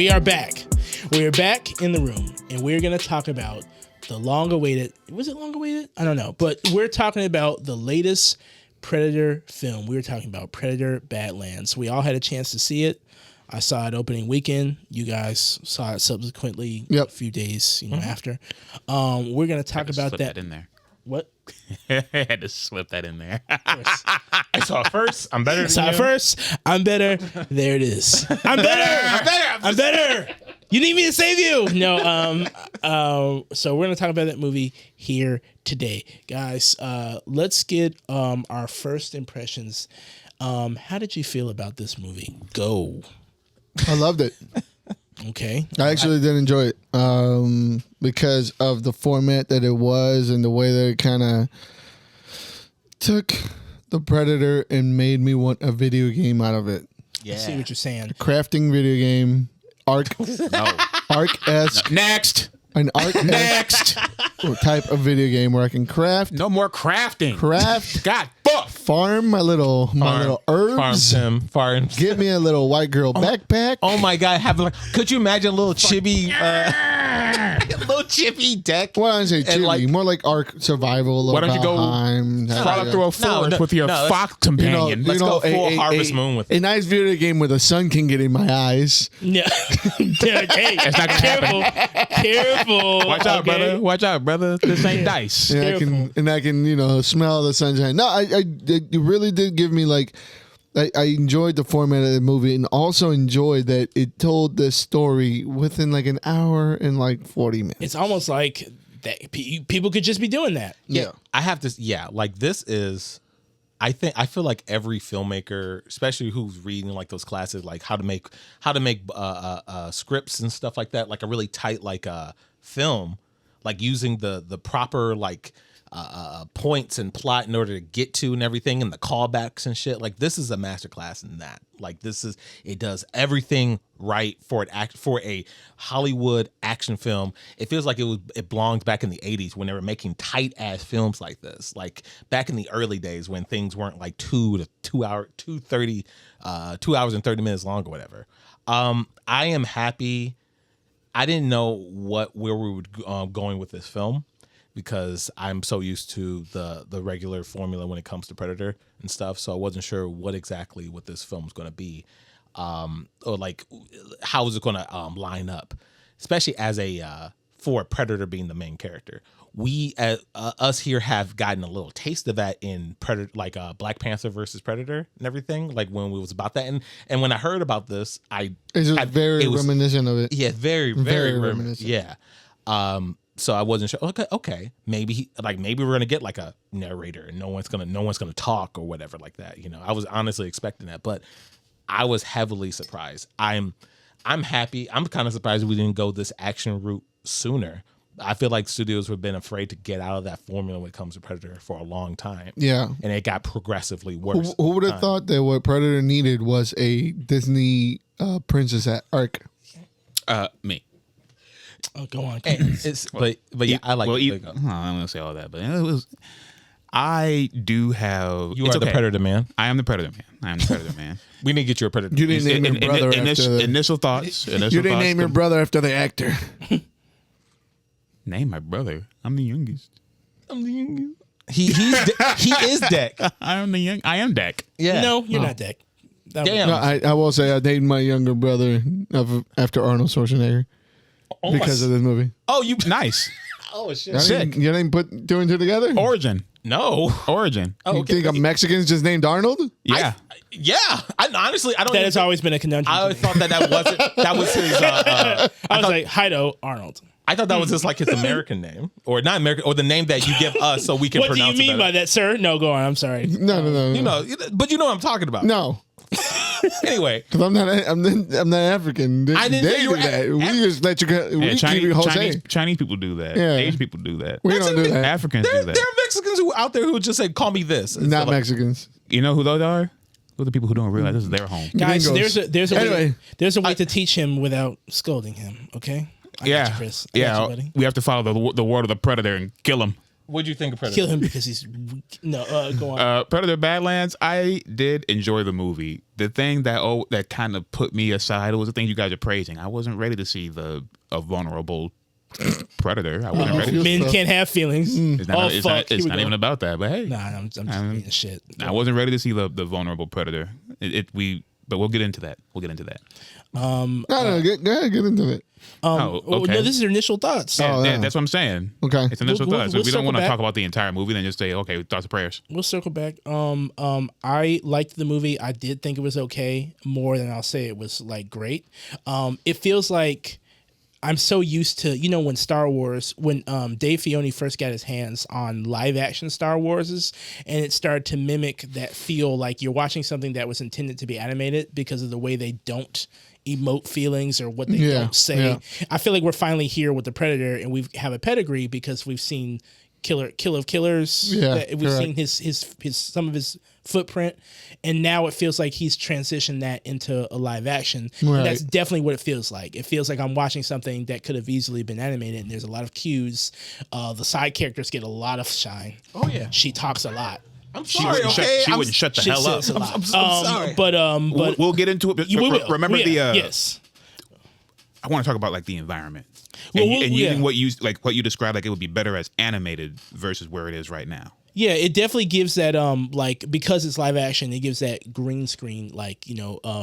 We are back. We're back in the room, and we're going to talk about the long-awaited... Was it long-awaited? I don't know. But we're talking about the latest Predator film. We were talking about Predator Badlands. We all had a chance to see it. I saw it opening weekend. You guys saw it subsequently a few days after. We're going to talk about that in there. What? I had to slip that in there. I saw it first. I'm better than you. Saw it first. I'm better. There it is. I'm better. I'm better. You need me to save you. No. So we're going to talk about that movie here today. Guys, let's get our first impressions. How did you feel about this movie? Go. I loved it. Okay. I actually did enjoy it because of the format that it was and the way that it kind of took the Predator and made me want a video game out of it. Yeah. I see what you're saying. Crafting video game. Arc-esque. Next. An arc-esque type of video game where I can craft. No more crafting. God, farm my little herbs. Farm. Give me a little white girl backpack. Oh my God! Could you imagine a little chibi, little chibi deck? Well, I don't say chibi, more like Ark Survival. Why don't you go frolic through a forest with your fox companion? Let's go full Harvest Moon with a nice video game where the sun can get in my eyes. Yeah, hey, it's not gonna careful. Watch out, brother. Watch out, brother. This ain't dice. And I can smell the sunshine. No, it really did give me I enjoyed the format of the movie and also enjoyed that it told this story within an hour and 40 minutes. It's almost like that people could just be doing that. Yeah. I have to. Yeah, this is. I feel like every filmmaker, especially who's reading those classes, how to make scripts and stuff like that, a really tight film, using the proper points and plot in order to get to and everything, and the callbacks and shit. This is a masterclass in that. It does everything right for a Hollywood action film. It feels like it belongs back in the 80s when they were making tight ass films like this. Back in the early days when things weren't 2 hours and 30 minutes long or whatever. I am happy. I didn't know where we were going with this film, because I'm so used to the regular formula when it comes to Predator and stuff. So I wasn't sure what this film was going to be, or how is it going to line up, especially as for Predator being the main character. We us here have gotten a little taste of that in Predator, Black Panther versus Predator and everything. When we was about that, and when I heard about this, it was very reminiscent of it. Yeah, very reminiscent. Yeah. So I wasn't sure. Okay, maybe maybe we're gonna get a narrator and no one's gonna talk or whatever like that. I was honestly expecting that, but I was heavily surprised. I'm happy. I'm kind of surprised we didn't go this action route sooner. I feel like studios have been afraid to get out of that formula when it comes to Predator for a long time. Yeah, and it got progressively worse. Who would have thought that what Predator needed was a Disney princess arc? Me. Oh, go on. But yeah, I like. I'm gonna say all that, but it was. I do have. You are the Predator man. I am the Predator man. We need to get you a Predator. You didn't name your brother after initial thoughts. You didn't name your brother after the actor. Name my brother. I'm the youngest. He is Deck. I am Deck. Yeah. No, you're not Deck. Damn. No, I will say I named my younger brother after Arnold Schwarzenegger because of this movie. Oh, you nice. Oh shit. You didn't put two and two together? Origin. No. Origin. Oh, you think a Mexican's just named Arnold? Yeah. Honestly, I don't. That has always been a conundrum. I always thought that wasn't. That was his. I was like, Hido Arnold. I thought that was just his American name, or not American, or the name that you give us so we can pronounce it. What do you mean by that, sir? No, go on. I'm sorry. No. But you know what I'm talking about. No. Anyway, because I'm not African. I didn't say you were that. We just let you go. We keep you Jose. Chinese people do that. Yeah. Asian people do that. We don't do that. Africans do that. There are Mexicans who out there who would just say, "Call me this." Not Mexicans. You know who those are? Those are the people who don't realize this is their home. Guys, there's a way to teach him without scolding him. Okay. I got you, Chris. I got you, buddy. We have to follow the word of the Predator and kill him. What'd you think of Predator? Kill him because he's weak. No, go on. Predator Badlands, I did enjoy the movie. The thing that kind of put me aside was the thing you guys are praising. I wasn't ready to see a vulnerable Predator. I wasn't ready. Men can't have feelings. It's not, Fuck. not even about that. But hey, Nah, I'm just being shit. I wasn't ready to see the vulnerable Predator. But we'll get into that. We'll get into that. No, go ahead, get into it. Okay. No, this is your initial thoughts. Yeah, that's what I'm saying. Okay. It's initial We'll- thoughts. we'll If we don't want to circle talk back. about the entire movie, then just say, okay, thoughts and prayers. We'll circle back. I liked the movie. I did think it was okay, more than I'll say it was like great. It feels like I'm so used to, when Star Wars, when Dave Filoni first got his hands on live action Star Warses, and it started to mimic that feel like you're watching something that was intended to be animated because of the way they don't emote feelings or what they don't say. Yeah. I feel like we're finally here with the Predator, and we have a pedigree because we've seen Kill of Killers. Yeah, We've correct. seen his some of his footprint, and now it feels like he's transitioned that into a live action. Right. And that's definitely what it feels like. It feels like I'm watching something that could have easily been animated, and there's a lot of cues. The side characters get a lot of shine. Oh yeah. She talks a lot. I'm She sorry. wouldn't Okay. she wouldn't shut the She hell up. says a lot. I'm sorry. But We'll get into it. But we will. remember yes. I want to talk about like the environment Well, and using yeah. what you described, like it would be better as animated versus where it is right now. Yeah, it definitely gives that because it's live action, it gives that green screen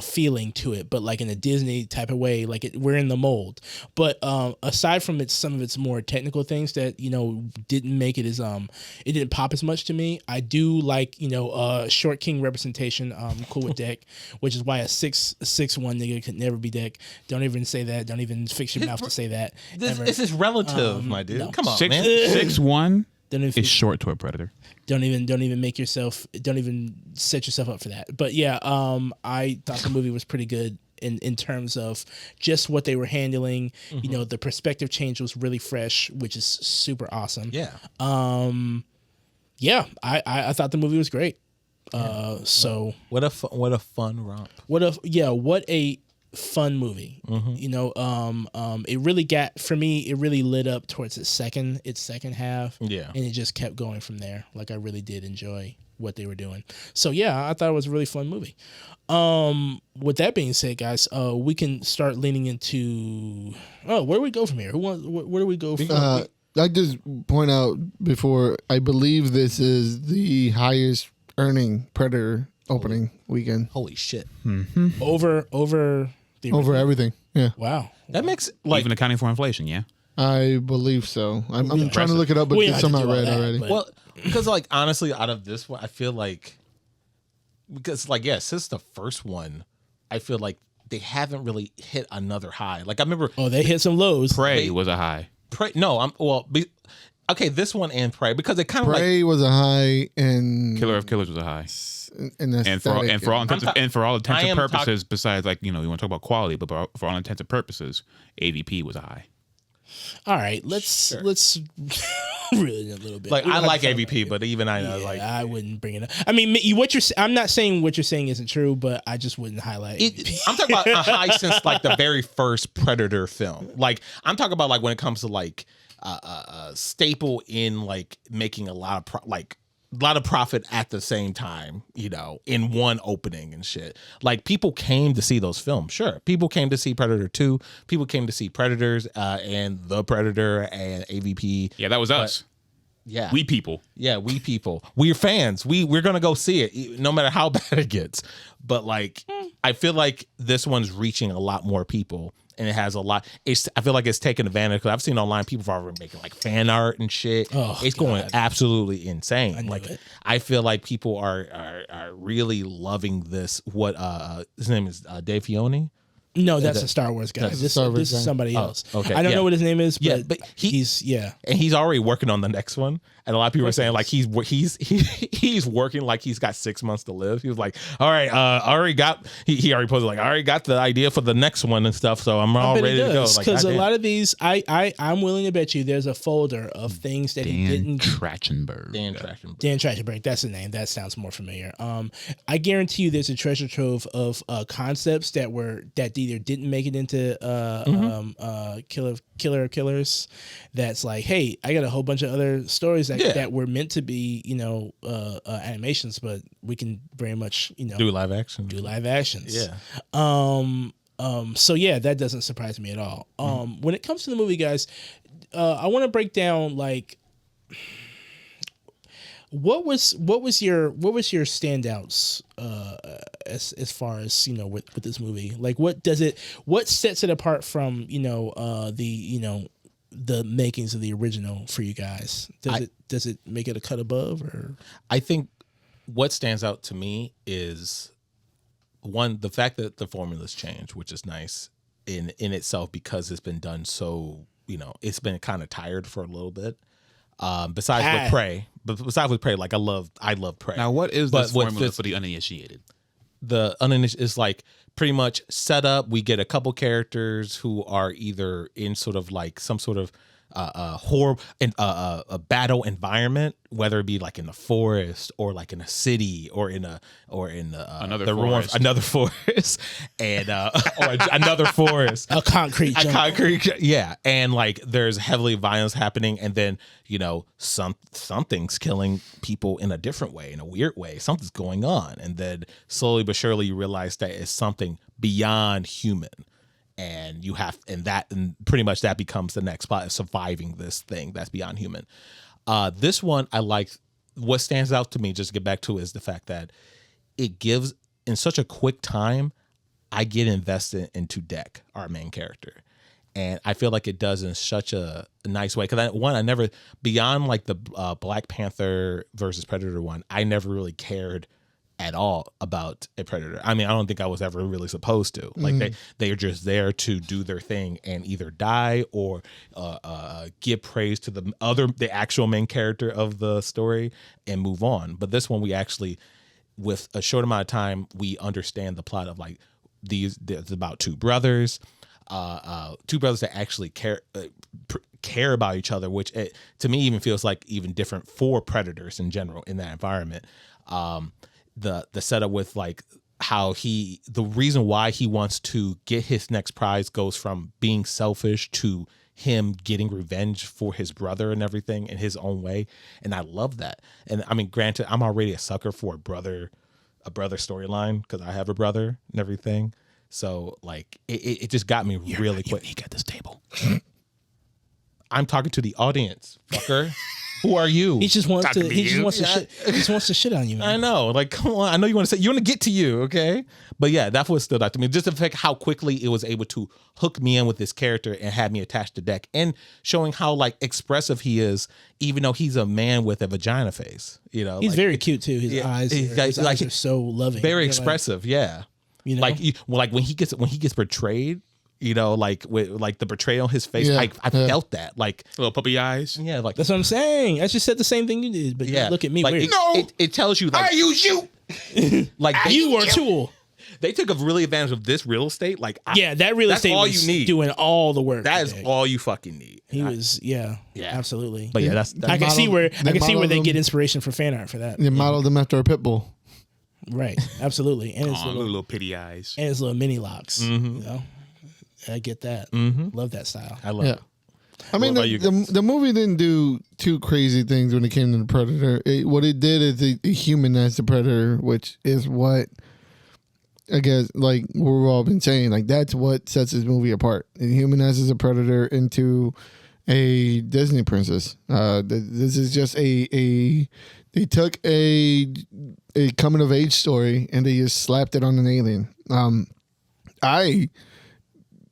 feeling to it, but like in a Disney type of way, like we're in the mold. But aside from some of its more technical things that didn't make it as it didn't pop as much to me. I do like short king representation. Cool with Deck, which is why a 6'1" nigga could never be Deck. Don't even say that. Don't even fix your mouth to say that. This is relative, my dude. no. Come on, man. 6'1" Don't even is short to a Predator. Don't even make yourself. Don't even set yourself up for that. But yeah, I thought the movie was pretty good in terms of just what they were handling. Mm-hmm. The perspective change was really fresh, which is super awesome. Yeah. Yeah. I thought the movie was great. So What a fun romp. what a fun movie. It really got, for me, it really lit up towards its second half. Yeah. And it just kept going from there. Like I really did enjoy what they were doing. So yeah, I thought it was a really fun movie. With that being said, guys, we can start leaning into where do we go from here? Where do we go from I just point out before, I believe this is the highest earning Predator opening weekend Holy shit. over the over everything. Yeah, Wow. That makes like Even accounting for inflation, yeah. I believe so. I'm trying to look it up, but We don't it's have to somehow do all read that, already. but- well, because like honestly, out of this one, I feel like since the first one, I feel like they haven't really hit another high. Like I remember They hit some lows. Prey was a high. Prey. No, this one and Prey because it kind of like Prey was a high, and Killer of Killers was a high. and For all intents I and am purposes, besides like you want to talk about quality, but for all intents and purposes, AVP was a high. All right, let's really a little bit. like We I don't have like to- AVP, but even I know Yeah, like I wouldn't bring it up. I mean, I'm not saying what you're saying isn't true, but I just wouldn't highlight it. I'm talking about a high since like the very first Predator film. Like I'm talking about like when it comes to like staple in like making a lot of profit at the same time, in one opening and shit. Like people came to see those films. Sure. People came to see Predator 2. People came to see Predators and The Predator and AVP. Yeah, that was us. Yeah. We people. Yeah, we people. We're fans. We're gonna go see it, no matter how bad it gets. But like I feel like this one's reaching a lot more people. And it has a lot. I feel like it's taking advantage because I've seen online people are already making like fan art and shit. Oh, it's going absolutely insane. knew it. I feel like people are really loving this. What his name is Dave Filoni. No, that's a Star Wars guy. That's a This Star Wars is guy. somebody else. okay, I don't yeah. know what his name is, Yeah, but, but he's And he's already working on the next one. And a lot of people are saying like he's working like he's got 6 months to live. He was like, all right, I already got. He already posted like I already got the idea for the next one and stuff. So I'm all ready to go. Like, because a goddamn. lot of these, I'm willing to bet you there's a folder of things that he Dan didn't. Trachtenberg. Dan Trachtenberg. Dan Trachtenberg, that's the name. That sounds more familiar. I guarantee you, there's a treasure trove of concepts that either didn't make it into Killers. That's like, hey, I got a whole bunch of other stories that were meant to be, animations, but we can very much, Do live action. do live actions. Yeah. So yeah, that doesn't surprise me at all. When it comes to the movie, guys, I want to break down like what was your standouts as far as with this movie, like what sets it apart from the makings of the original for you guys? Does it make it a cut above? Or I think what stands out to me is one, the fact that the formula's changed, which is nice in itself because it's been done so, it's been kind of tired for a little bit. Besides with Prey, like I love Prey. Now, what is this formula for the uninitiated? The uninitiated is like pretty much set up. We get a couple characters who are either in sort of like some sort of horror and a battle environment, whether it be like in the forest or like in a city or in another forest and or another forest, a concrete jungle. Yeah, and like there's heavily violence happening, and then something's killing people in a different way, in a weird way. Something's going on, and then slowly but surely you realize that it's something beyond human. And and pretty much that becomes the next plot of surviving this thing that's beyond human. This one, I like. What stands out to me, just to get back to it, is the fact that it gives, in such a quick time, I get invested into Deck, our main character. And I feel like it does in such a nice way. Because I never, beyond like the Black Panther versus Predator one, I never really cared at all about a predator. I mean, I don't think I was ever really supposed to. Like they are just there to do their thing and either die or give praise to the actual main character of the story and move on. But this one, we actually, with a short amount of time, we understand the plot of like there's about two brothers that actually care about each other, which to me even feels like even different for predators in general in that environment. The setup with like how the reason why he wants to get his next prize goes from being selfish to him getting revenge for his brother and everything in his own way. And I love that. And I mean, granted, I'm already a sucker for a brother storyline because I have a brother and everything. So like it just got me really quick. Unique at this table. I'm talking to the audience, fucker. Who are you? He just wants to shit on you, man. I know. Like, come on. I know you want to get to you, okay? But yeah, that's what stood out to me. Just the fact how quickly it was able to hook me in with this character and have me attached to Deck, and showing how like expressive he is, even though he's a man with a vagina face. He's like, very cute too. His eyes are so loving. Very expressive. Like, yeah. Like when he gets portrayed. Like with like the betrayal on his face, I felt that, like little puppy eyes. Yeah, like that's what I'm saying. I just said the same thing you did, but you look at me like, weird. It tells you like I use you. Like you are a tool. They took a really advantage of this real estate. Like that real estate all was you need. Doing all the work. That is all you fucking need. He was absolutely. But that's I can see where they get inspiration for fan art for that. They modeled them after a pit bull. Right, absolutely, and his little pity eyes and his little mini locks. Mm-hmm. I get that. Mm-hmm. Love that style. I love it. I mean, the movie didn't do too crazy things when it came to the Predator. What it did is it humanized the Predator, which is what, I guess, like we've all been saying, like that's what sets this movie apart. It humanizes a Predator into a Disney princess. This is just they took a coming of age story and they just slapped it on an alien. I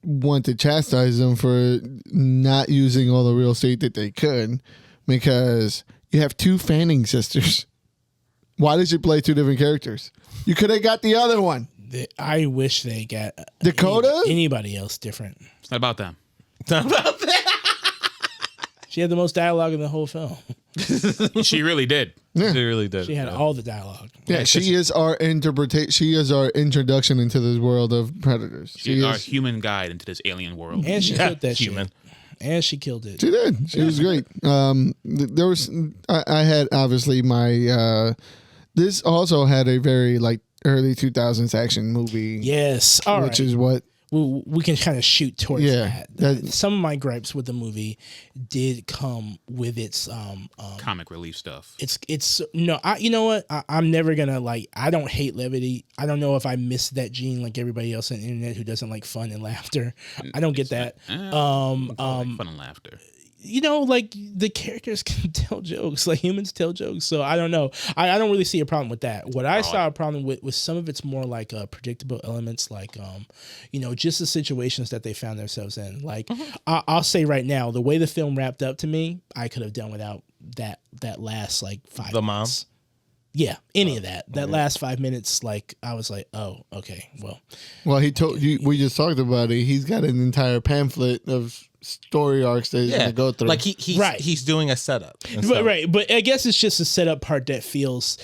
want to chastise them for not using all the real estate that they could, because you have two Fanning sisters. Why did you play two different characters? You could have got the other one. I wish they got Dakota. Anybody else different. It's not about them. It's not about that. She had the most dialogue in the whole film. She really did. Yeah. She really did. She had all the dialogue. Yeah, she is our interpretation. She is our introduction into this world of predators. She's our human guide into this alien world. And she killed that human. shit. And she killed it. She did. She was great. There was. I had obviously my. This also had a very like early 2000s action movie. Yes. All which right. is what. we can kind of shoot towards Yeah, that. Some of my gripes with the movie did come with its Comic relief stuff. It's no, you know what? I'm never gonna like. I don't hate levity. I don't know if I miss that gene like everybody else on the internet who doesn't like fun and laughter. I don't get that. Like fun and laughter. You know, like the characters can tell jokes, like humans tell jokes. So I don't know. I don't really see a problem with that. What I saw a problem with was some of it's more like predictable elements, like you know, just the situations that they found themselves in. Like I'll say right now, the way the film wrapped up to me, I could have done without that last like 5 The minutes. mom? Yeah, any of that. That last 5 minutes, like I was like, oh, okay, well. Well, he told you. We just talked about it. He's got an entire pamphlet of story arcs that he's gonna go through. Like he's doing a setup. Right, but I guess it's just the setup part that feels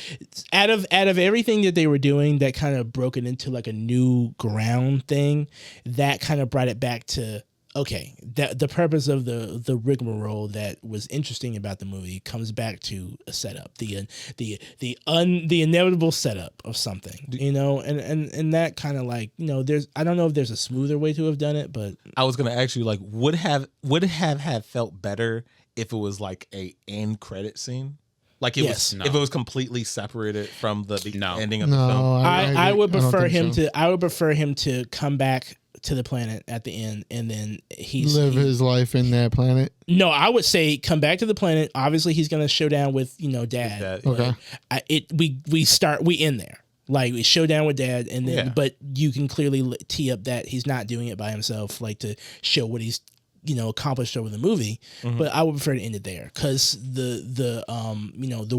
out of everything that they were doing that kind of broke it into like a new ground thing. That kind of brought it back to okay, that the purpose of the rigmarole that was interesting about the movie comes back to a setup, the inevitable setup of something, you know, and that kind of like, you know, I don't know if there's a smoother way to have done it, but I was gonna ask you, like, would it have felt better if it was like a end credit scene? Like it was, if it was completely separated from the ending of the film. I would prefer him to. I would prefer him to come back to the planet at the end, and then live his life in that planet. No, I would say come back to the planet. Obviously, he's gonna show down with Dad. Okay, we end there. Like we show down with Dad, and then but you can clearly tee up that he's not doing it by himself, like to show what he's accomplished over the movie. But I would prefer to end it there because the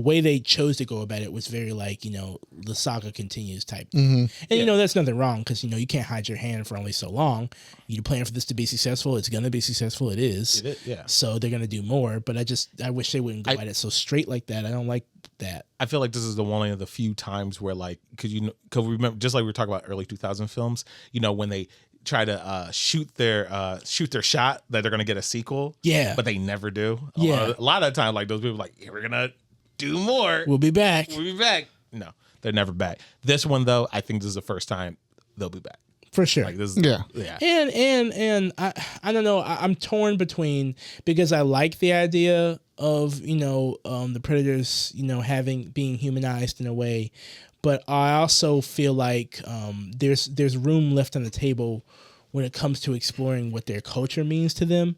way they chose to go about it was very like the saga continues type thing. And that's nothing wrong because you can't hide your hand for only so long. You plan for this to be successful, it's gonna be successful. It is. So they're gonna do more, but I wish they wouldn't go at it so straight like that. I don't like that. I feel like this is one of the few times where like because remember, just like we were talking about early 2000 films, when they try to shoot their shot that they're gonna get a sequel, but they never do. A lot of the time, like those people, like we're gonna do more. We'll be back. No, they're never back. This one though, I think this is the first time they'll be back for sure. Like this, And I don't know. I'm torn between because I like the idea of the Predators being humanized in a way. But I also feel like there's room left on the table when it comes to exploring what their culture means to them,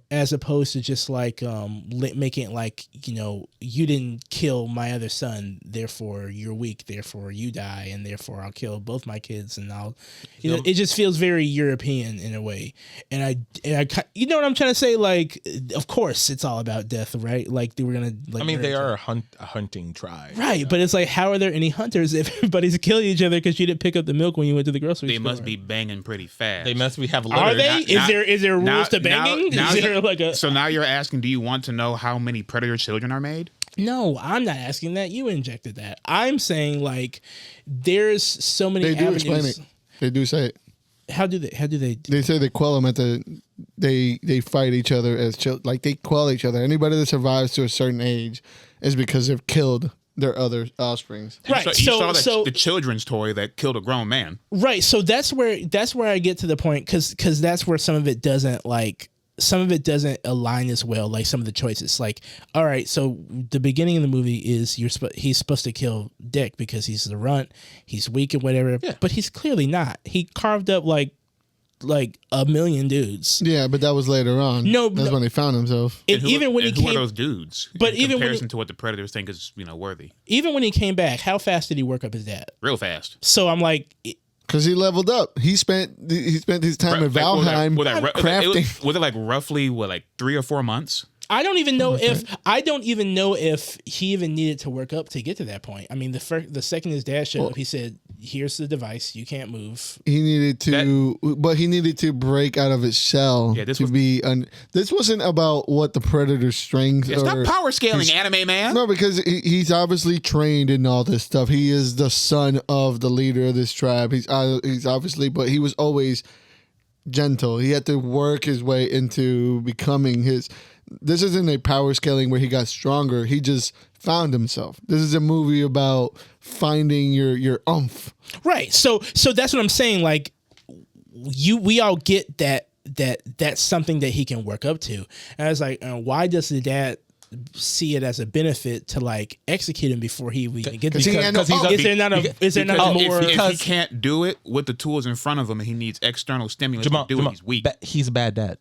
as opposed to just like making it like you didn't kill my other son, therefore you're weak, therefore you die, and therefore I'll kill both my kids, and I'll it just feels very European in a way, and I what I'm trying to say, like of course it's all about death, right? Like they were gonna like. I mean they are a hunting tribe, right? But it's like how are there any hunters if everybody's killing each other because you didn't pick up the milk when you went to the grocery store? They must be banging pretty fast. They must be have. Are they? Is there rules to banging? So now you're asking, do you want to know how many Predator children are made? No, I'm not asking that. You injected that. I'm saying like there's so many. They do avenues. Explain it. They do say it. How do they? They say they quell them at they fight each other as children. Like they quell each other. Anybody that survives to a certain age is because they've killed their other offsprings. Right. You saw the children's toy that killed a grown man. Right. So that's where I get to the point because that's where some of it doesn't align as well. Like some of the choices. Like, all right, so the beginning of the movie is he's supposed to kill Dick because he's the runt, he's weak and whatever. Yeah. But he's clearly not. He carved up like a million dudes. Yeah, but that was later on. That's when he found himself. Who are those dudes? But in comparison to what the Predators think is worthy. Even when he came back, how fast did he work up his dad? Real fast. So I'm like, because he leveled up. He spent his time in Valheim crafting. Was it like roughly 3 or 4 months? I don't even know if he even needed to work up to get to that point. I mean, the second his dad showed up, he said, "Here's the device. You can't move." He needed to break out of his shell this wasn't about what the Predator's strengths. It's not power scaling, anime man. No, because he's obviously trained in all this stuff. He is the son of the leader of this tribe. He's obviously, but he was always gentle. He had to work his way into becoming his. This isn't a power scaling where he got stronger. He just found himself. This is a movie about finding your oomph. Right. So that's what I'm saying. Like, we all get that's something that he can work up to. And I was like, why does the dad see it as a benefit to like execute him before he even gets there? Is there not more? If he can't do it with the tools in front of him, and he needs external stimulus to do it, he's weak. He's a bad dad.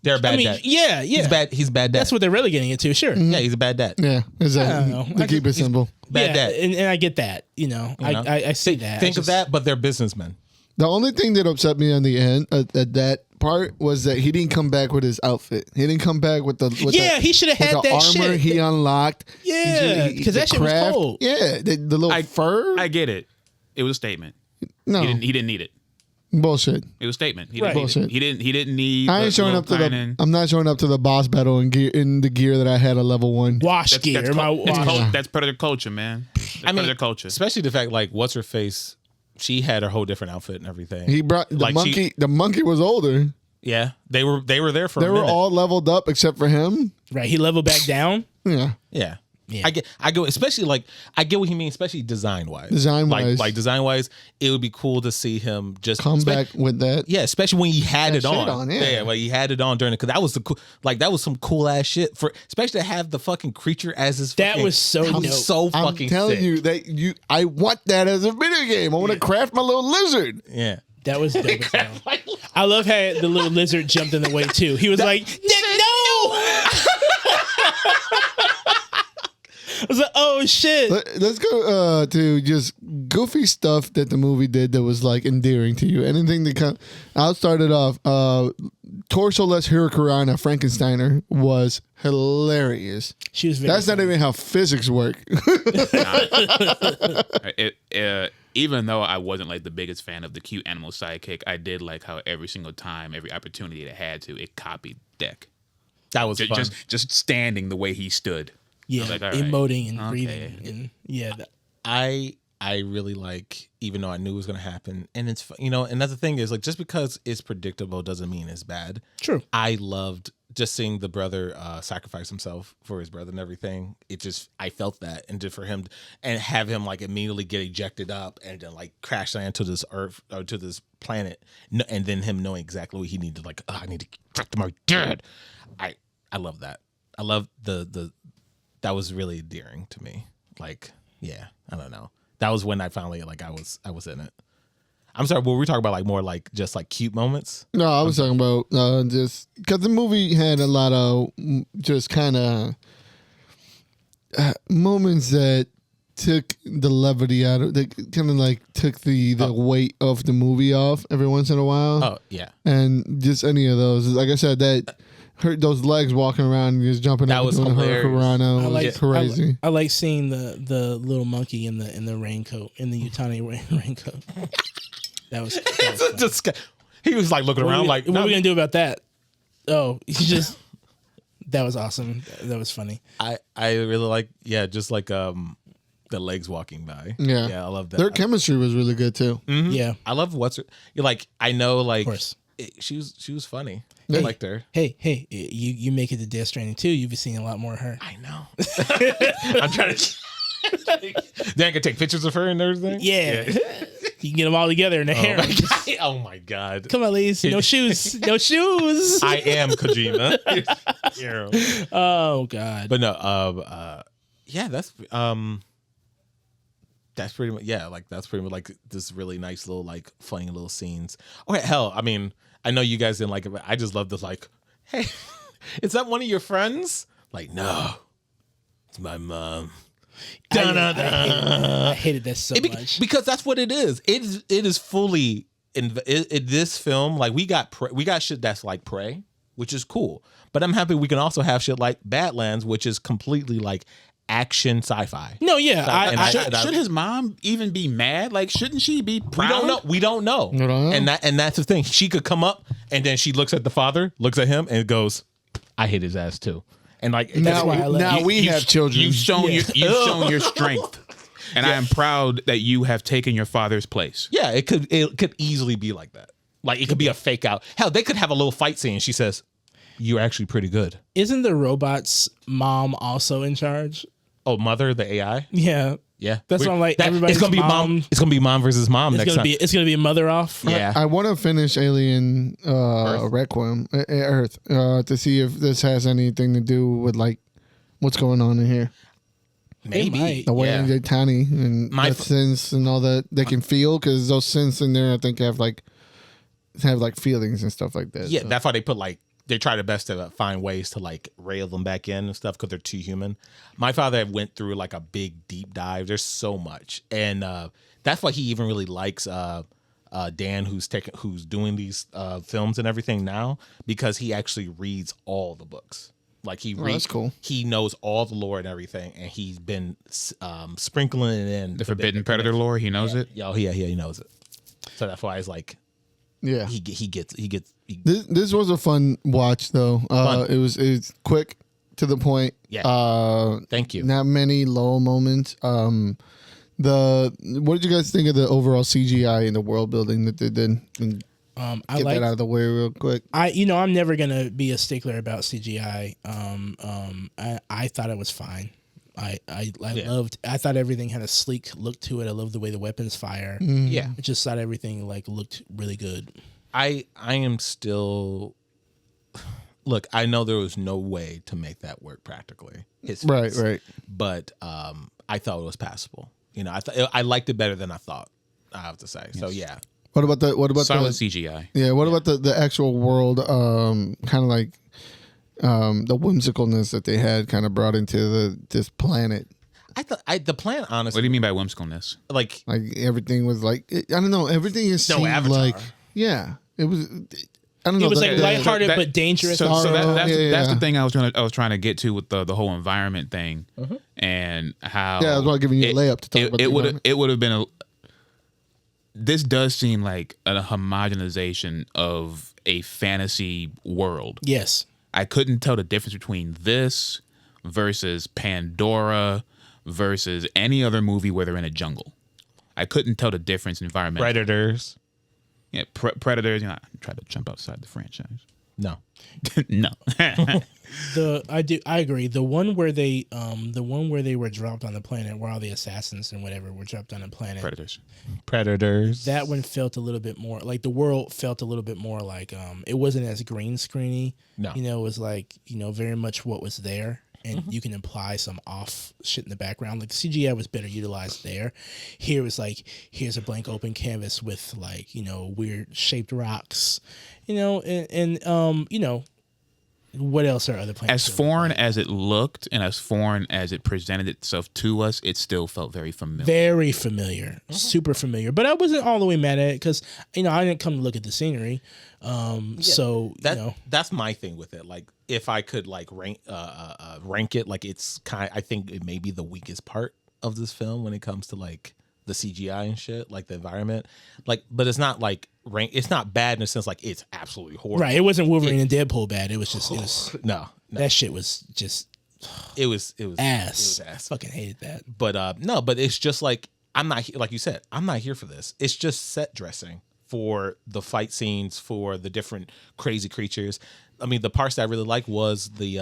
They're a bad dad. Yeah. He's a bad dad. That's what they're relegating it to. Sure. Yeah, he's a bad dad. Yeah, exactly. To keep it simple. Bad dad. And I get that. I see that. Think of that, but they're businessmen. The only thing that upset me on the end at that part was that he didn't come back with his outfit. He didn't come back with the he should have had the that armor shit. he unlocked. Yeah, because that shit was cold. Yeah, the little fur. I get it. It was a statement. No, he didn't need it. Bullshit. It was a statement. He Right. didn't need it. He didn't need. I ain't showing up to I'm not showing up to the boss battle in the gear that I had at level 1. Gear. That's Predator culture, man. Predator culture. Especially the fact like what's her face. She had her whole different outfit and everything. He brought the monkey. The monkey was older. Yeah, they were there for. They a were minute. all leveled up except for him. Right. He leveled back down. Yeah. Yeah. Yeah. I go, especially like I get what he means, especially design wise. Like design wise, it would be cool to see him just come back with that. Yeah, especially when he had it on. Yeah, like he had it on during it because that was the cool. Like that was some cool ass shit for, especially to have the fucking creature as his. That was so dope. So fucking. I'm telling sick. you that I want that as a video game. I want to craft my little lizard. Yeah. That was dope as hell. I love how the little lizard jumped in the way too. He was like, no. I was like, oh shit. Let's go to just goofy stuff that the movie did that was like endearing to you. Anything that come. I'll start it off. Torso-less Hurricanrana Frankensteiner was hilarious. She was very That's funny. not even how physics work. Even though I wasn't like the biggest fan of the cute animal sidekick, I did like how every single time, every opportunity it had to, it copied Deck. That was fun. Just standing the way he stood. Yeah, like, all right, emoting and breathing. And yeah. I really like, even though I knew it was going to happen. And it's, and that's the thing is like, just because it's predictable doesn't mean it's bad. True. I loved just seeing the brother sacrifice himself for his brother and everything. I felt that. And just for him and have him like immediately get ejected up and then like crash land to this earth or to this planet. And then him knowing exactly what he needed. Like, I need to protect my dad. I love that. I love that was really endearing to me. Like, yeah, I don't know. That was when I finally like I was in it. I'm sorry, but we talking about like more like just like cute moments. No, I was talking about just because the movie had a lot of just kind of moments that took the levity out of, that kind of like took the weight of the movie off every once in a while. Oh yeah, and just any of those, like I said, that hurt those legs walking around and just jumping that up was and doing hilarious. Hurricanrana. Crazy. I like seeing the little monkey in the raincoat, in the Utani raincoat. That was just, he was like looking around like, what are we gonna do about that? Oh, he just that was awesome. That was funny. I really like, just like the legs walking by. Yeah, I love that. Their chemistry was really good too. Mm-hmm. Yeah, I love you're like, I know like of course. She was funny. Hey, I liked her. Hey, you make it to Death Stranding too. You've been seeing a lot more of her. I know. I'm trying to. Dan can take pictures of her and everything. Yeah. You can get them all together in the hair. Oh my god! Come on, ladies. No shoes. No shoes. I am Kojima. Oh god. But no. Yeah. That's pretty much. Yeah. Like that's pretty much like this really nice little like funny little scenes. Okay. Hell, I mean, I know you guys didn't like it, but I just love this. Like, hey, is that one of your friends? Like, no, it's my mom. I hated that so much because that's what it is. It is fully in this film. Like we got shit that's like Prey, which is cool. But I'm happy we can also have shit like Badlands, which is completely like action sci-fi. No, yeah. Should his mom even be mad? Like, shouldn't she be proud? We don't know. And that's the thing. She could come up and then she looks at the father, looks at him, and goes, "I hate his ass too." And like that's why I love we have children. You've shown your strength, and I am proud that you have taken your father's place. Yeah, it could easily be like that. Like it could be a fake out. Hell, they could have a little fight scene. She says, "You're actually pretty good." Isn't the robot's mom also in charge? Oh, mother, the AI. Yeah. Yeah, That's why I'm like, everybody's it's gonna be mom. mom. It's gonna be mom versus mom next time. It's gonna be a mother off. Yeah. I want to finish Alien Requiem Earth to see if this has anything to do with like what's going on in here. Maybe might. The way yeah. they're tiny and the synths and all that they can feel, because those synths in there I think have like feelings and stuff like that. Yeah, so. that's why they put like they try their best to find ways to like rail them back in and stuff because they're too human. My father went through like a big deep dive. There's so much, and that's why he even really likes Dan, who's doing these films and everything now, because he actually reads all the books. Like he reads, that's cool. He knows all the lore and everything, and he's been sprinkling it in The Forbidden Predator lore, he knows it. Yeah, he knows it. So that's why it's like, Yeah, he gets. This was a fun watch though. Fun. It was quick, to the point. Yeah. Thank you. Not many low moments. What did you guys think of the overall CGI and the world building that they did? And I get like that out of the way real quick. I'm never gonna be a stickler about CGI. I thought it was fine. I thought everything had a sleek look to it. I love the way the weapons fire. Yeah. I just thought everything like looked really good. I am still. Look, I know there was no way to make that work practically. Right. But I thought it was passable. You know, I liked it better than I thought. I have to say. Yes. So yeah. What about solid CGI? Yeah. What about the actual world? Kind of like the whimsicalness that they had kind of brought into this planet. I thought the plan, honestly. What do you mean by whimsicalness? Like everything was like, I don't know. Everything is no Avatar. like, yeah, it was. I don't know. It was like lighthearted that- but dangerous. So that's yeah. the thing I was trying to get to with the whole environment thing, and how Yeah, I was about giving you a layup to talk about. It would have been this does seem like a homogenization of a fantasy world. Yes. I couldn't tell the difference between this versus Pandora versus any other movie where they're in a jungle. I couldn't tell the difference environmentally. Predators. Yeah, Predators. I tried to jump outside the franchise. No. No. I agree. The one where they were dropped on the planet, where all the assassins and whatever were dropped on the planet. Predators. That one felt a little bit more like the world felt a little bit more like it wasn't as green screeny. No. You know, it was like, very much what was there. And you can imply some off shit in the background. Like the CGI was better utilized there. Here it's like, here's a blank open canvas with like, weird shaped rocks, and what else are other planets? As foreign as it looked and as foreign as it presented itself to us, it still felt very familiar. Very familiar, super familiar. But I wasn't all the way mad at it because, I didn't come to look at the scenery. So, that's my thing with it. Like, if I could like rank it, like it's I think it may be the weakest part of this film when it comes to like the CGI and shit, like the environment, like, but it's not like it's not bad in a sense like it's absolutely horrible. Right. It wasn't Wolverine and Deadpool bad. It was no. That shit was just it was ass. It was ass. Fucking hated that. But no, but it's just like like you said, I'm not here for this. It's just set dressing for the fight scenes, for the different crazy creatures. I mean, the parts that I really liked was the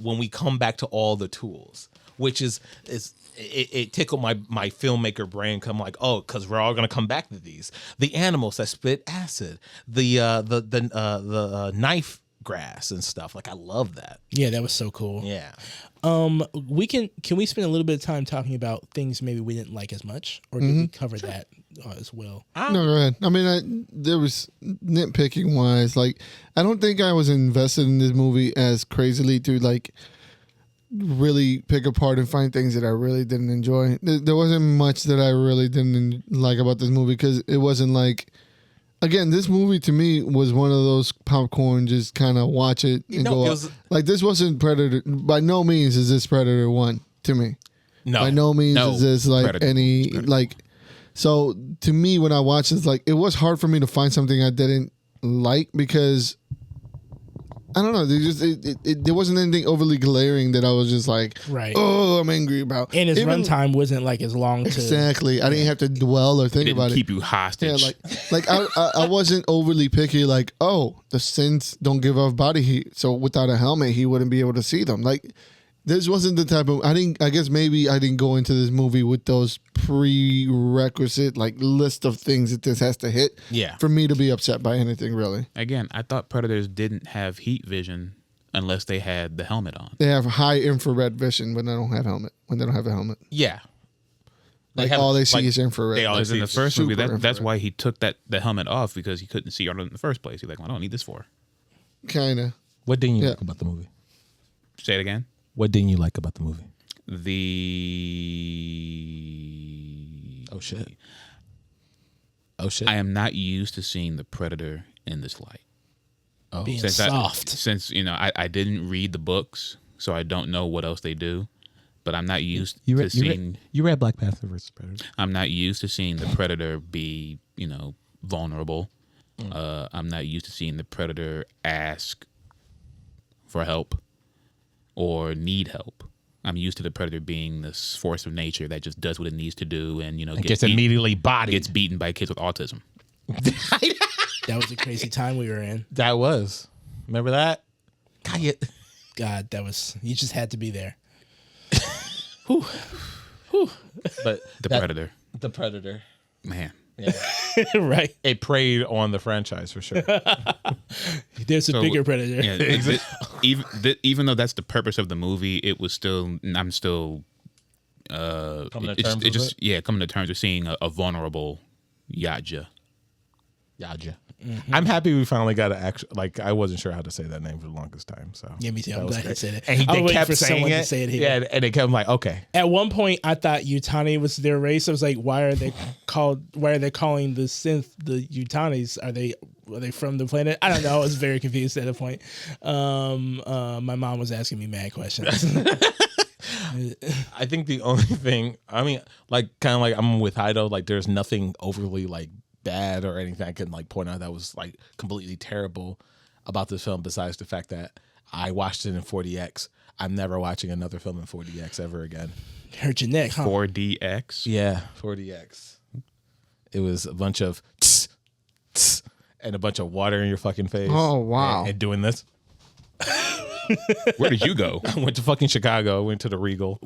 when we come back to all the tools, which is it tickled my filmmaker brain. Come like, oh, because we're all gonna come back to these. The animals that spit acid, the knife grass and stuff. Like, I love that. Yeah, that was so cool. Yeah. Can we spend a little bit of time talking about things maybe we didn't like as much, or did we cover that as well? No, go ahead. I mean, there was nitpicking wise. Like, I don't think I was invested in this movie as crazily to like really pick apart and find things that I really didn't enjoy. There wasn't much that I really didn't like about this movie because it wasn't like. Again, this movie to me was one of those popcorn, just kind of watch it and go up. Like, this wasn't Predator. By no means is this Predator 1 to me. No. By no means is this like Predator. any like. So to me, when I watched this, like, it was hard for me to find something I didn't like because I don't know. There wasn't anything overly glaring that I was just like, right. Oh, I'm angry about. And his runtime wasn't like as long. Exactly. I didn't have to dwell or think about it. Keep you hostage. Yeah, like I wasn't overly picky. Like, oh, the synths don't give off body heat, so without a helmet, he wouldn't be able to see them. Like, This wasn't the type of I guess maybe I didn't go into this movie with those prerequisite like list of things that this has to hit. Yeah. For me to be upset by anything really. Again, I thought predators didn't have heat vision unless they had the helmet on. They have high infrared vision when they don't have a helmet. Yeah. Like all they see is infrared. They all Because in the first movie, super that's infrared. why he took the helmet off, because he couldn't see Arnold in the first place. He's like, well, I don't need this for. Kinda. What didn't you Yeah. like about the movie? Say it again. What didn't you like about the movie? The Oh shit. Oh shit. I am not used to seeing the Predator in this light. Oh. Being Since soft. since I didn't read the books, so I don't know what else they do. But I'm not used You to read, seeing. you read Black Panther versus Predator. I'm not used to seeing the Predator be vulnerable. I'm not used to seeing the Predator ask for help or need help. I'm used to the Predator being this force of nature that just does what it needs to do, and It gets immediately bodied. gets beaten by kids with autism. That was a crazy time we were in. That was. Remember that? God, you just had to be there. But The Predator, The Predator. man. Yeah. Right. It preyed on the franchise for sure. There's a So, bigger predator. Yeah, even though that's the purpose of the movie, it was still. I'm still. Coming to It's terms with just it? coming to terms with seeing a vulnerable Yaja. Yaja. I'm happy we finally got to actually, like, I wasn't sure how to say that name for the longest time. So Yeah, me too. I'm that was glad you great. said it. And he I was they waiting kept for saying someone it. to say it here. Yeah, and they kept like, okay. At one point, I thought Yutani was their race. I was like, why are they calling the synth the Yutanis? Are they from the planet? I don't know. I was very confused at a point. My mom was asking me mad questions. I think the only thing, I mean, like, kind of like I'm with Heido, like, there's nothing overly like bad or anything I can like point out that was like completely terrible about this film, besides the fact that I watched it in 40x. I'm never watching another film in 40x ever again. Hurt your neck, huh? 4DX. Yeah, 40x. It was a bunch of tss, tss, and a bunch of water in your fucking face. Oh, wow. And doing this. Where did you go? I went to fucking Chicago. I went to the Regal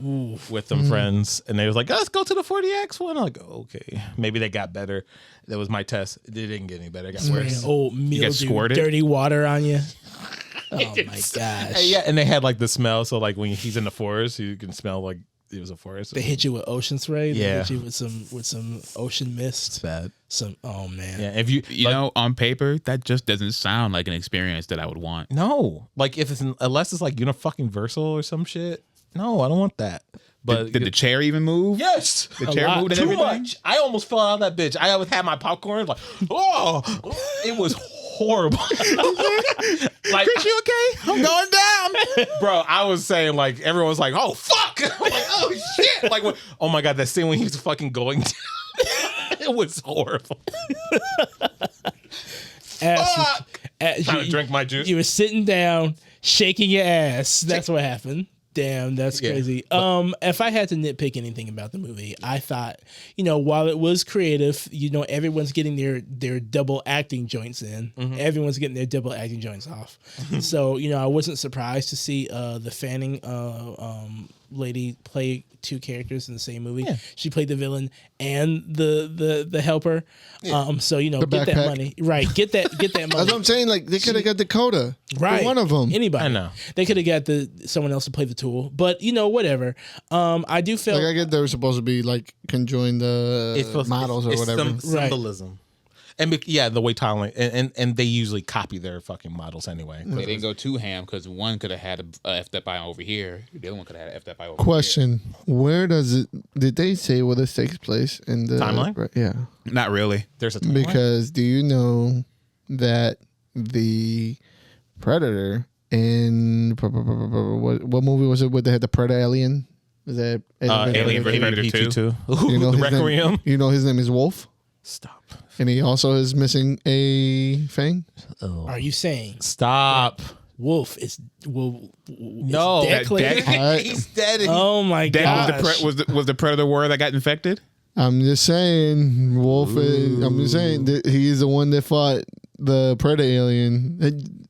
with some friends, and they was like, let's go to the 40X one. I'm like, okay. Maybe they got better. That was my test. It didn't get any better. It got worse. Old mildew, squirted? dirty water on you. Oh my gosh. And yeah, and they had like the smell. So like when he's in the forest, you can smell like it was a forest. They hit you with ocean spray. They Yeah. hit you with some ocean mist. bad. Oh man. Yeah, if you You know, on paper, that just doesn't sound like an experience that I would want. no, like if it's unless it's like universal or some shit. No, I don't want that. But Did the chair even move? yes, The chair lot. moved and too everything? much. I almost fell out of that bitch. I would have my popcorn like, oh, it was horrible. Like, You okay? I'm going down. bro, I was saying like everyone was like, oh fuck, I'm like, oh shit, like what? Oh my god, that scene when he was fucking going down, it was horrible. Trying to drink my juice. You were sitting down, shaking your ass. That's what happened. Damn, that's Yeah. crazy. If I had to nitpick anything about the movie, I thought, while it was creative, everyone's getting their double acting joints in. Mm-hmm. Everyone's getting their double acting joints off. So, I wasn't surprised to see the Fanning lady play two characters in the same movie. Yeah. She played the villain and the helper. So get that backpack. money. Right. Get that money. That's what I'm saying. Like they could have got Dakota. Right. For one of them. Anybody. I know. They could have got someone else to play the tool. But whatever. I do feel Like I get they were supposed to be like conjoin the models or it's whatever. Right. Symbolism. And the way Thailand and they usually copy their fucking models anyway. They didn't go too ham because one could have had a effed eye over here. The other one could have had an effed eye over Question: where does it? Did they say where this takes place in the Timeline? Right, yeah. here. Not really. There's a timeline? Because do you know that the Predator in what movie was it? Where they had the Predator alien? Was that Alien versus Predator PT2. 2. You know The his Requiem. Name, you know his name is Wolf, Stop. and he also is missing a fang. Are you saying Stop. Wolf is No. dead That clear? dead- Alright. He's dead. And Oh my That gosh. was the Predator word that got infected? I'm just saying, Wolf. I'm just saying that he's the one that fought the Predator alien.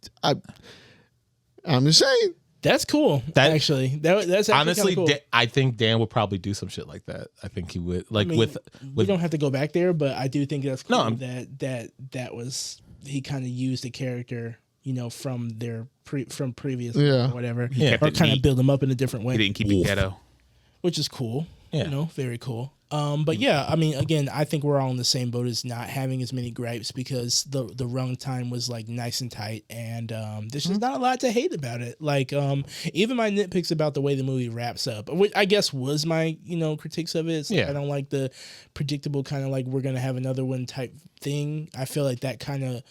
I'm just saying. That's cool. Actually, that's actually honestly, cool. I think Dan would probably do some shit like that. I think he would. Like, with we don't have to go back there, but I do think that's cool. No, that was he kind of used the character, from their previous or whatever, or kind of build them up in a different way. He didn't keep it ghetto, which is cool. Yeah. Very cool. But yeah, I mean, again, I think we're all in the same boat as not having as many gripes because the run time was like nice and tight, and there's just not a lot to hate about it. Like, even my nitpicks about the way the movie wraps up, which I guess was my critiques of it. It's like, I don't like the predictable kind of like we're gonna have another one type thing. I feel like that kind of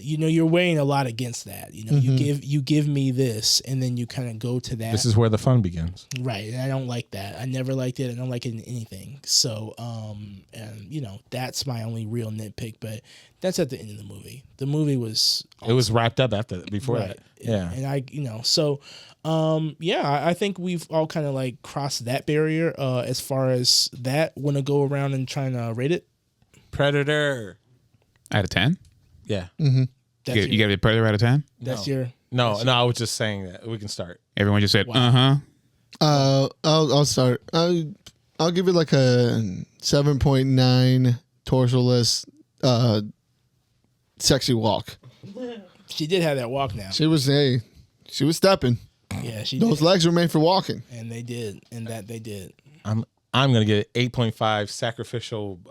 you're weighing a lot against that. You give me this, and then you kind of go to that. this is where the fun begins. Right, and I don't like that. I never liked it. I don't like it in anything. So, and that's my only real nitpick. But that's at the end of the movie. The movie was It was wrapped up before right. that. Yeah, and I think we've all kind of like crossed that barrier. As far as that, want to go around and try and rate it? Predator out of 10. Yeah. You got a Predator out of 10. That's your no. I was just saying that we can start. Everyone just said, I'll start. I'll give it like a 7.9 torso-less sexy walk. She did have that walk now. She was stepping. Yeah, those legs were made for walking. And they did. And that they did. I'm gonna get 8.5 sacrificial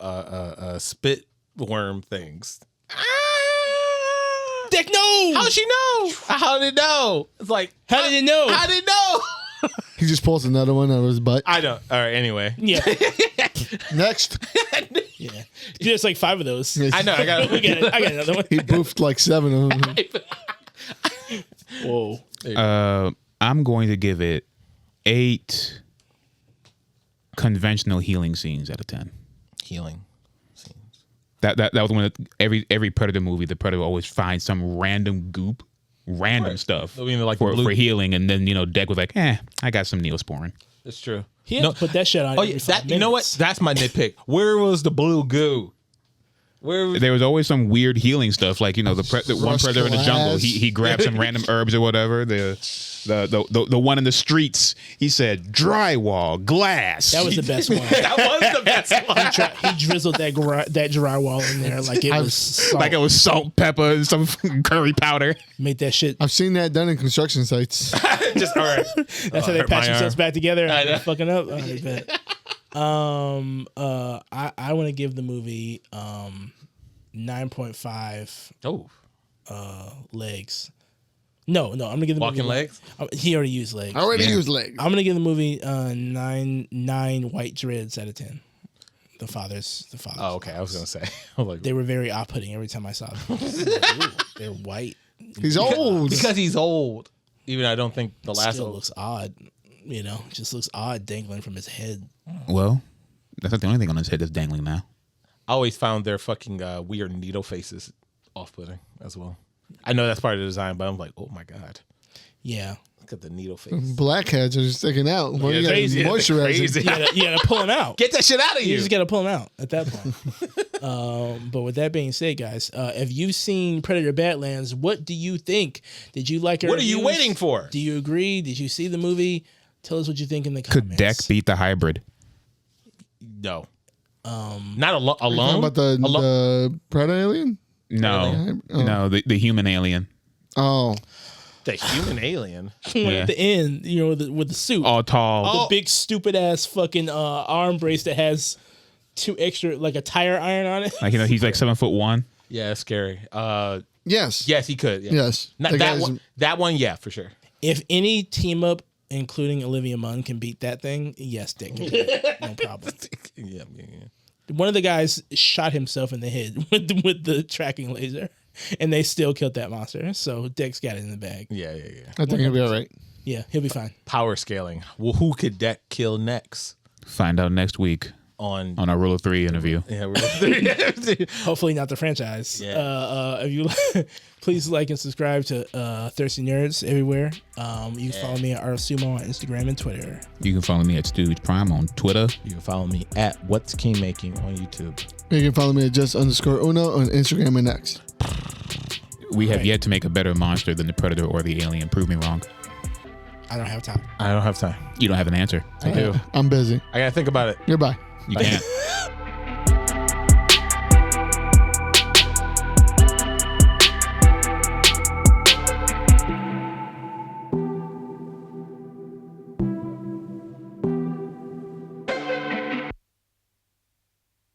spit worm things. Dick, no! How'd she know? How did it know? It's like, how did it know? How did it know? He just pulls another one out of his butt. I know. All right. Anyway. Yeah. Next. Yeah. There's like 5 of those. I know. I got another one. He boofed like 7 of them. Whoa. I'm going to give it 8 conventional healing scenes out of 10. Healing. That was one of every Predator movie. The Predator always finds some random goop, stuff for healing, and then Deck was like, I got some Neosporin. It's true. He had to put that shit on. You know what? That's my nitpick. Where was the blue goo? There was always some weird healing stuff, like the one Predator in the jungle. He grabbed some random herbs or whatever. The one in the streets, he said drywall, glass. That was the best one. That was the best one. He drizzled that drywall in there like it was salt. Like it was salt, pepper, and some curry powder. Made that shit. I've seen that done in construction sites. Just all right. That's how they patch themselves back together. I know. Fucking up. I bet. I want to give the movie 9.5 legs. No, I'm gonna give the walking movie legs. He already used legs. Used legs. I'm gonna give the movie 9 white dreads out of 10. The fathers. Oh, okay. I was gonna say. They were very off-putting every time I saw them. Like, they're white. He's old. Because he's old. Even I don't think the last still looks odd. Just looks odd dangling from his head. Well, that's not the only thing on his head that's dangling now. I always found their fucking weird needle faces off-putting as well. I know that's part of the design, but I'm like, oh my god. Yeah. Look at the needle face. Blackheads are sticking out. Well, you crazy. gotta moisturize it. You gotta pull them out. Get that shit out of you. You just gotta pull them out at that point. But with that being said, guys, if you've seen Predator Badlands, what do you think? Did you like it? What are you waiting for? Do you agree? Did you see the movie? Tell us what you think in the comments. Could Deck beat the hybrid? No. Not alone. About the Predator alien? No. No, the human alien. Oh. The human alien. At the end, with the suit. All tall. The big stupid ass fucking arm brace that has 2 extra, like a tire iron on it. Like, he's like 7'1". Yeah, it's scary. Yes. Yes, he could. Yeah. Yes. Not that one. That one, yeah, for sure. If any team up, including Olivia Munn, can beat that thing, yes, Dick can beat it. No problem. Yeah. One of the guys shot himself in the head with the tracking laser, and they still killed that monster. So Deck's got it in the bag. Yeah. I think he'll be all right. Yeah, he'll be fine. Power scaling. Well, who could Deck kill next? Find out next week On our Rule of 3 interview. Yeah, Hopefully not the franchise. Yeah. If you please like and subscribe to Thirsty Nerds everywhere. You can follow me at Sumo on Instagram and Twitter. You can follow me at Stooge Prime on Twitter. You can follow me at What's King Making on YouTube. You can follow me at Just_Uno on Instagram and X. We have yet to make a better monster than the Predator or the Alien. Prove me wrong. I don't have time. I don't have time. You don't have an answer. I do. I'm busy. I gotta think about it. Goodbye. You can't.